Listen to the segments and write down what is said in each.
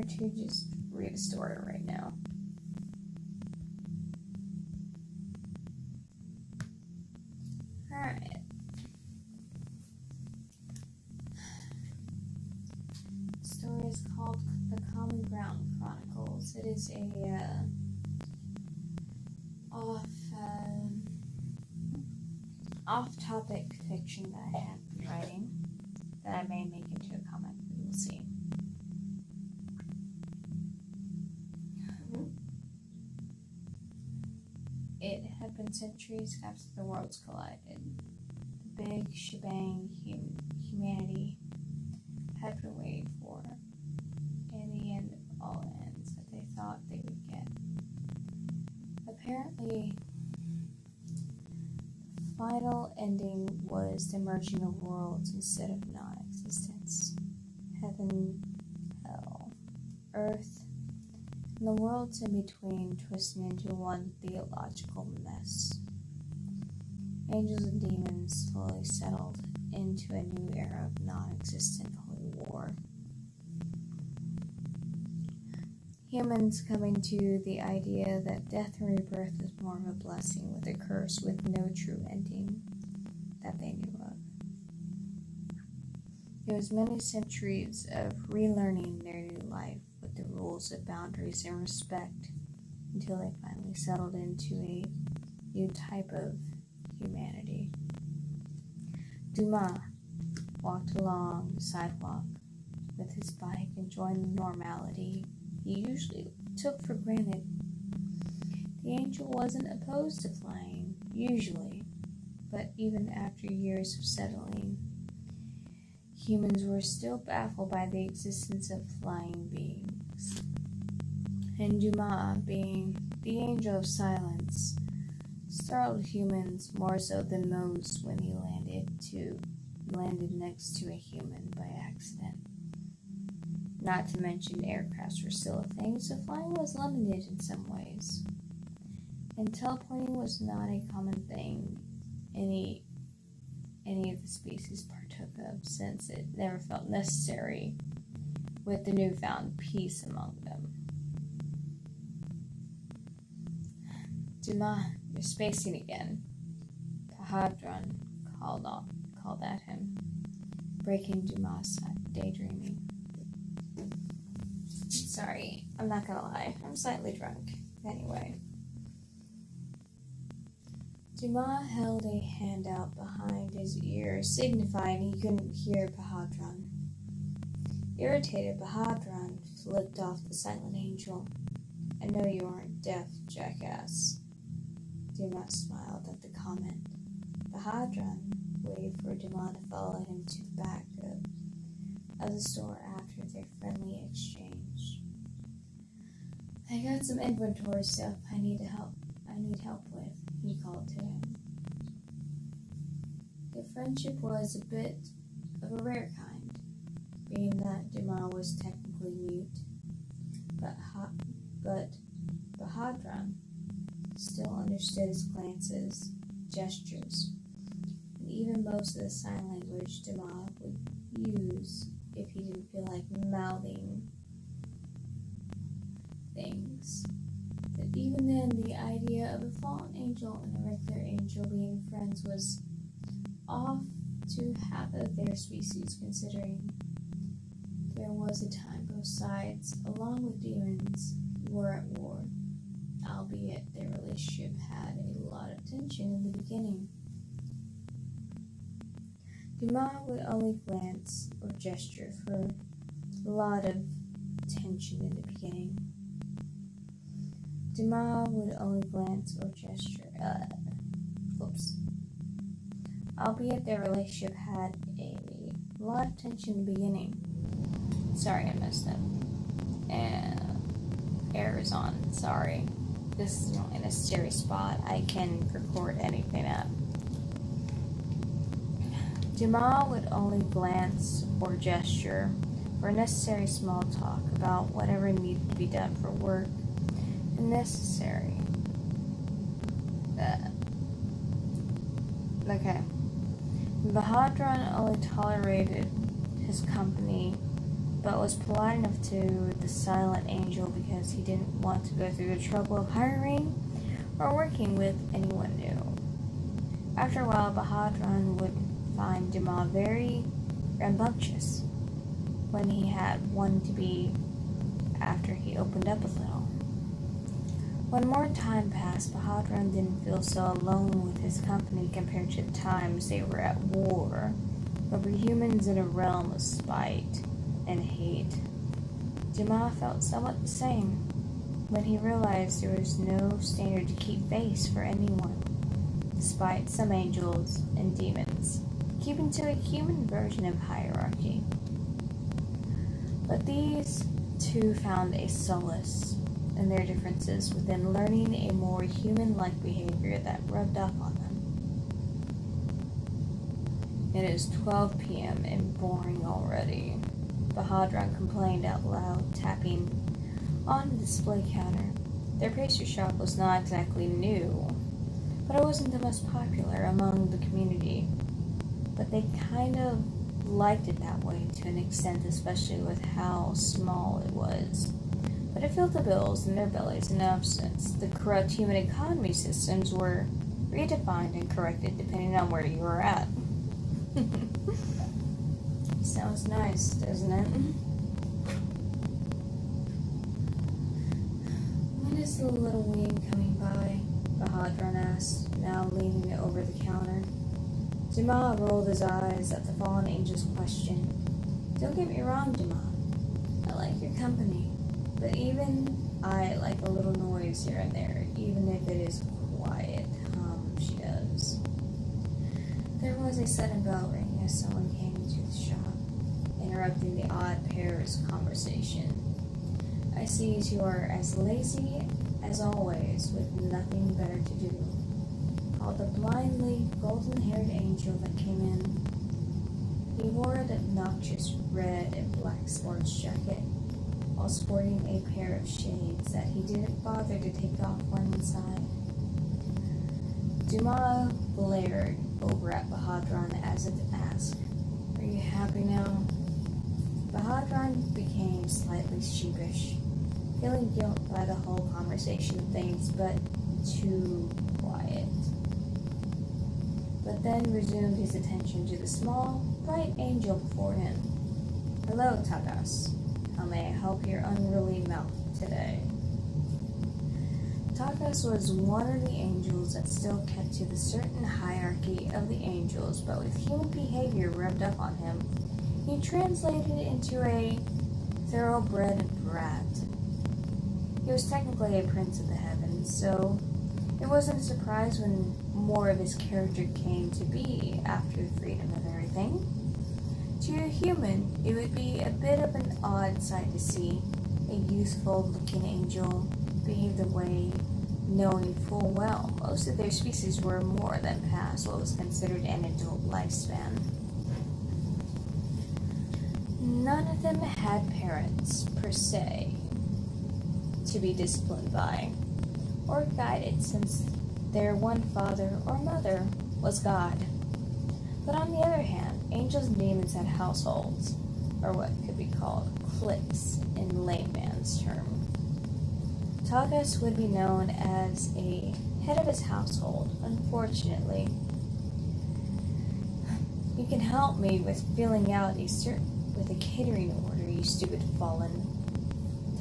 to just read a story right now. Alright. The story is called The Common Ground Chronicles. It is a off-topic fiction that I have been writing that I may make into a comic. We will see. It had been centuries after the worlds collided. The big shebang humanity had been waiting for, and the end of all ends that they thought they would get. Apparently, the final ending was the merging of worlds instead of non-existence. Heaven, hell, earth, and the worlds in between twisting into one theological mess. Angels and demons slowly settled into a new era of non-existent holy war. Humans coming to the idea that death and rebirth is more of a blessing with a curse with no true ending that they knew of. It was many centuries of relearning their new life with the rules of boundaries and respect until they finally settled into a new type of humanity. Dumas walked along the sidewalk with his bike, enjoying the normality he usually took for granted. The angel wasn't opposed to flying, usually, but even after years of settling, humans were still baffled by the existence of flying beings. And Dumas, being the angel of silence, startled humans more so than most when he landed next to a human by accident. Not to mention aircrafts were still a thing, so flying was limited in some ways. And teleporting was not a common thing any of the species partook of, since it never felt necessary with the newfound peace among them. Dumas, you're spacing again, Pahadron called at him, breaking Dumas' daydreaming. Sorry, I'm not gonna lie, I'm slightly drunk. Anyway. Dumas held a hand out behind his ear, signifying he couldn't hear Pahadron. Irritated, Pahadron flipped off the silent angel. I know you aren't deaf, jackass. Dumas smiled at the comment. Pahadron waited for Dumas to follow him to the back of the store after their friendly exchange. I got some inventory stuff I need help with, he called to him. The friendship was a bit of a rare kind, being that Dumas was technically mute, but Pahadron still understood his glances, gestures, and even most of the sign language Dumas would use if he didn't feel like mouthing things. But even then, the idea of a fallen angel and a regular angel being friends was off to half of their species, considering there was a time both sides, along with demons, were at war, albeit their relationship had a lot of tension in the beginning. Dumas would only glance or gesture for a lot of tension in the beginning. Dumas would only glance or gesture, albeit their relationship had a lot of tension in the beginning. Sorry, I messed up. And air is on, sorry. This is not a necessary spot. I can record anything up. Dumas would only glance or gesture for necessary small talk about whatever needed to be done for work and necessary. Okay. Pahadron only tolerated his company but was polite enough to the silent angel because he didn't want to go through the trouble of hiring or working with anyone new. After a while, Bahadran would find Dumas very rambunctious when he had one to be after he opened up a little. When more time passed, Bahadran didn't feel so alone with his company compared to the times they were at war over humans in a realm of spite and hate. Dumas felt somewhat the same when he realized there was no standard to keep face for anyone, despite some angels and demons keeping to a human version of hierarchy. But these two found a solace in their differences within learning a more human-like behavior that rubbed off on them. It is 12 p.m. and boring already, Bahadran complained out loud, tapping on the display counter. Their pastry shop was not exactly new, but it wasn't the most popular among the community. But they kind of liked it that way to an extent, especially with how small it was. But it filled the bills in their bellies enough since the corrupt human economy systems were redefined and corrected depending on where you were at. Sounds nice, doesn't it? When is the little wing coming by? Bahadran asked, now leaning over the counter. Dumas rolled his eyes at the fallen angel's question. Don't get me wrong, Dumas. I like your company, but even I like a little noise here and there, even if it is quiet. She does. There was a sudden bell ring as someone came into the shop, interrupting the odd pair's conversation. I see you are as lazy as always, with nothing better to do, called the blindly golden-haired angel that came in. He wore an obnoxious red and black sports jacket, while sporting a pair of shades that he didn't bother to take off when inside. Dumas glared over at Bahadran as if to ask, "Are you happy now?" Bahadran became slightly sheepish, feeling guilt by the whole conversation of things, but too quiet. But then resumed his attention to the small, bright angel before him. "Hello, Tagas. How may I help your unruly mouth today?" Tagas was one of the angels that still kept to the certain hierarchy of the angels, but with human behavior rubbed up on him, he translated it into a thoroughbred brat. He was technically a prince of the heavens, so it wasn't a surprise when more of his character came to be after the freedom of everything. To a human, it would be a bit of an odd sight to see a youthful-looking angel behave the way, knowing full well most of their species were more than past what was considered an adult lifespan. None of them had parents, per se, to be disciplined by, or guided, since their one father or mother was God. But on the other hand, angels and demons had households, or what could be called cliques in layman's term. Tagas would be known as a head of his household, unfortunately. "You can help me with filling out with a catering order, you stupid fallen,"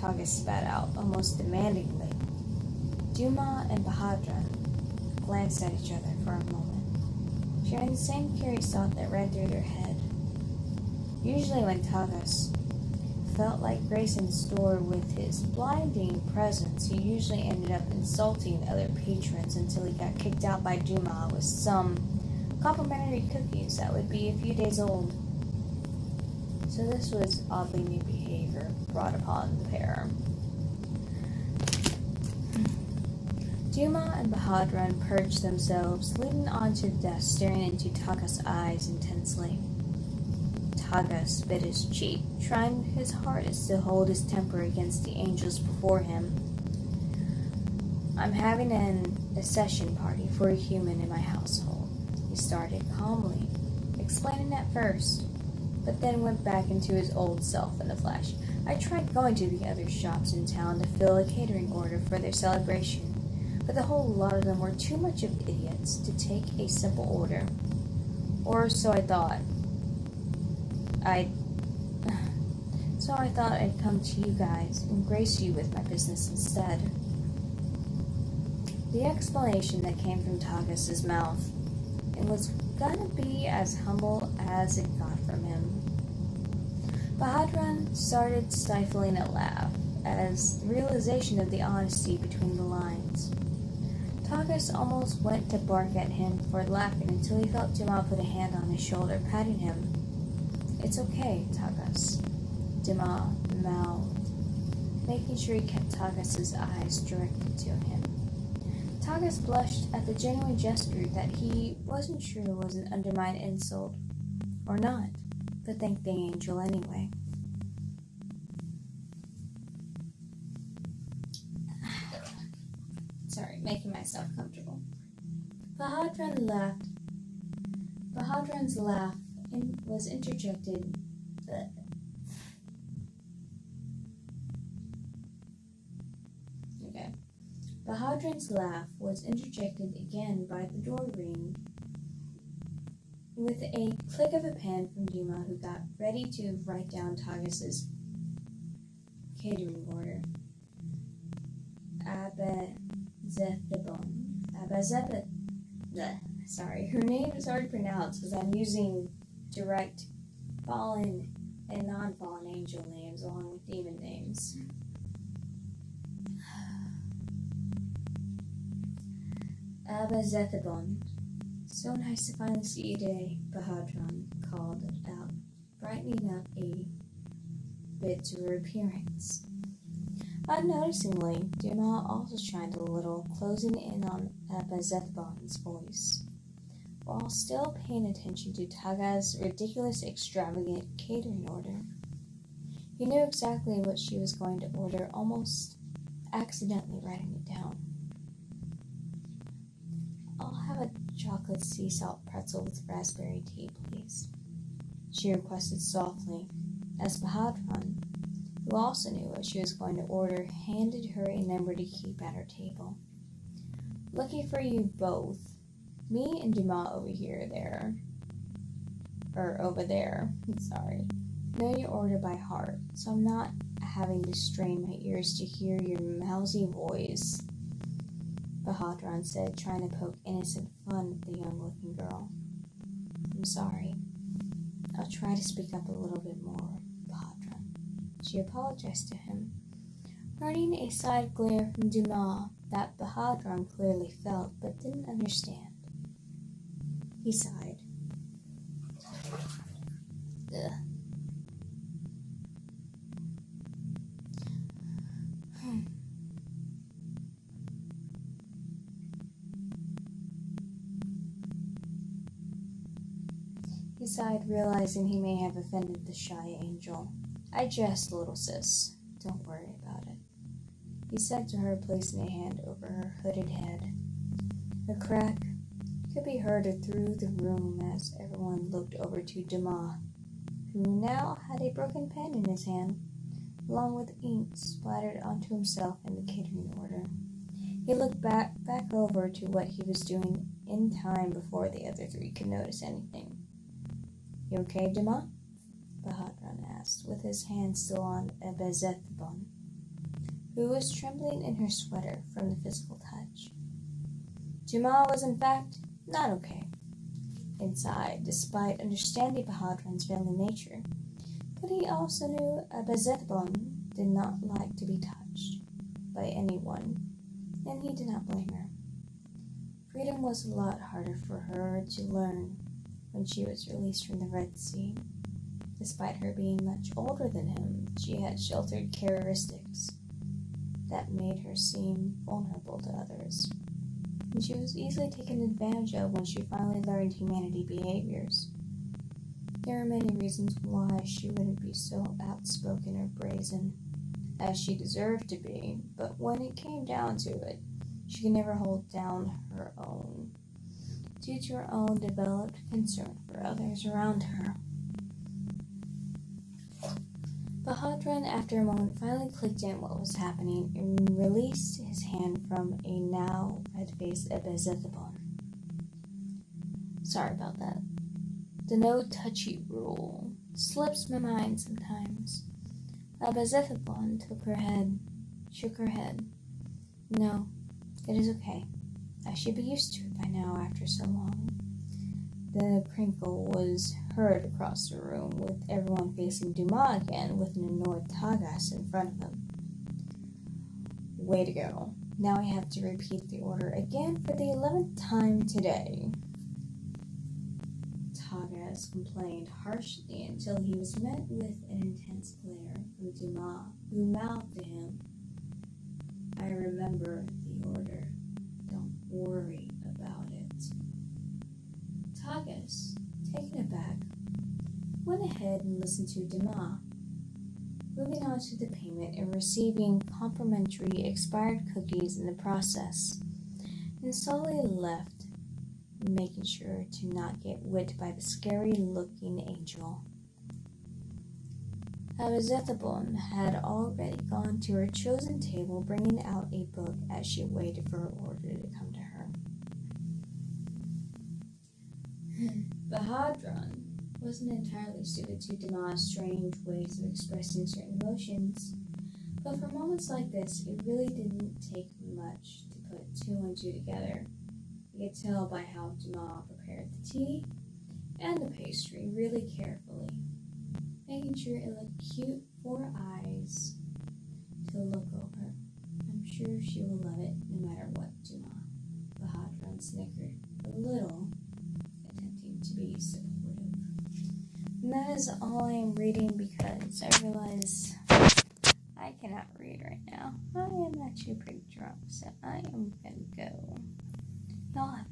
Tagas spat out, almost demandingly. Dumas and Bahadran glanced at each other for a moment, sharing the same curious thought that ran through their head. Usually when Tagas felt like gracing the store with his blinding presence, he usually ended up insulting other patrons until he got kicked out by Dumas with some complimentary cookies that would be a few days old. So this was oddly new behavior brought upon the pair. Dumas and Bahadran perched themselves, leaning onto the desk, staring into Tagas' eyes intensely. Tagas bit his cheek, trying his hardest to hold his temper against the angels before him. "I'm having an accession party for a human in my household," he started calmly, explaining at first. but then went back into his old self in a flash. I tried going to the other shops in town to fill a catering order for their celebration, but the whole lot of them were too much of idiots to take a simple order. Or so I thought. So I thought I'd come to you guys and grace you with my business instead. The explanation that came from Tagas's mouth, it was gonna be as humble as it got from him. Bahadran started stifling a laugh as the realization of the honesty between the lines. Tagas almost went to bark at him for laughing until he felt Dima put a hand on his shoulder, patting him. "It's okay, Tagas," Dima mouthed, making sure he kept Tagas's eyes directed to him. Tagas blushed at the genuine gesture that he wasn't sure was an undermined insult or not, but thanked the angel anyway. Sorry, making myself comfortable. Bahadran laughed. Bahadran's laugh was interjected. Bahadran's laugh was interjected again by the door ring with a click of a pen from Dima, who got ready to write down Tagas's catering order. Sorry, her name is hard to pronounce because I'm using direct fallen and non-fallen angel names along with demon names. Abazethibon. "So nice to finally see you today," Bahadran called out, brightening up a bit to her appearance. Unnoticingly, Dima also chimed a little, closing in on Abazethibon's voice, while still paying attention to Taga's ridiculous, extravagant catering order. He knew exactly what she was going to order, almost accidentally writing it down. "I'll have a chocolate sea salt pretzel with raspberry tea, please," she requested softly, as Bahadran, who also knew what she was going to order, handed her a number to keep at her table. "Lucky for you both. Me and Dima over there, sorry, know your order by heart, so I'm not having to strain my ears to hear your mousy voice," Bahadran said, trying to poke innocent fun at the young-looking girl. "I'm sorry. I'll try to speak up a little bit more, Bahadran," she apologized to him, earning a side glare from Duma that Bahadran clearly felt but didn't understand. He sighed. Ugh. He sighed, realizing he may have offended the shy angel. "I jest, little sis. Don't worry about it," he said to her, placing a hand over her hooded head. A crack could be heard through the room as everyone looked over to Dima, who now had a broken pen in his hand, along with ink splattered onto himself and the catering order. He looked back over to what he was doing in time before the other three could notice anything. "You okay, Dima?" Bahadran asked, with his hand still on Abazethibon, who was trembling in her sweater from the physical touch. Dima was, in fact, not okay inside, despite understanding Bahadran's friendly nature, but he also knew Abazethibon did not like to be touched by anyone, and he did not blame her. Freedom was a lot harder for her to learn when she was released from the Red Sea. Despite her being much older than him, she had sheltered characteristics that made her seem vulnerable to others, and she was easily taken advantage of when she finally learned humanity behaviors. There are many reasons why she wouldn't be so outspoken or brazen as she deserved to be, but when it came down to it, she could never hold down her own, due to her own developed concern for others around her. Bahadran, after a moment, finally clicked in what was happening and released his hand from a now red-faced Abizethibon. Sorry about that. The no-touchy rule slips my mind sometimes. Abizethibon shook her head. No, it is okay. I should be used to it by now after so long. The crinkle was heard across the room, with everyone facing Dumas again, with an annoyed Tagas in front of him. Way to go. Now I have to repeat the order again for the 11th time today. Tagas complained harshly until he was met with an intense glare from Dumas, who mouthed to him, I remember the order. Don't worry about it. Tagas, taken aback, went ahead and listened to Dumas, moving on to the payment and receiving complimentary expired cookies in the process, and slowly left, making sure to not get whipped by the scary-looking angel. Abizethibon had already gone to her chosen table, bringing out a book as she waited for her order to come to her. Bahadran wasn't entirely suited to Dumas' strange ways of expressing certain emotions, but for moments like this, it really didn't take much to put two and two together. You could tell by how Dumas prepared the tea and the pastry really carefully, making sure it looked cute for eyes to look over. I'm sure she will love it no matter what, Dumas. Bahadran snickered a little, attempting to be supportive. And that is all I am reading because I realize I cannot read right now. I am actually pretty drunk, so I am gonna go. Y'all have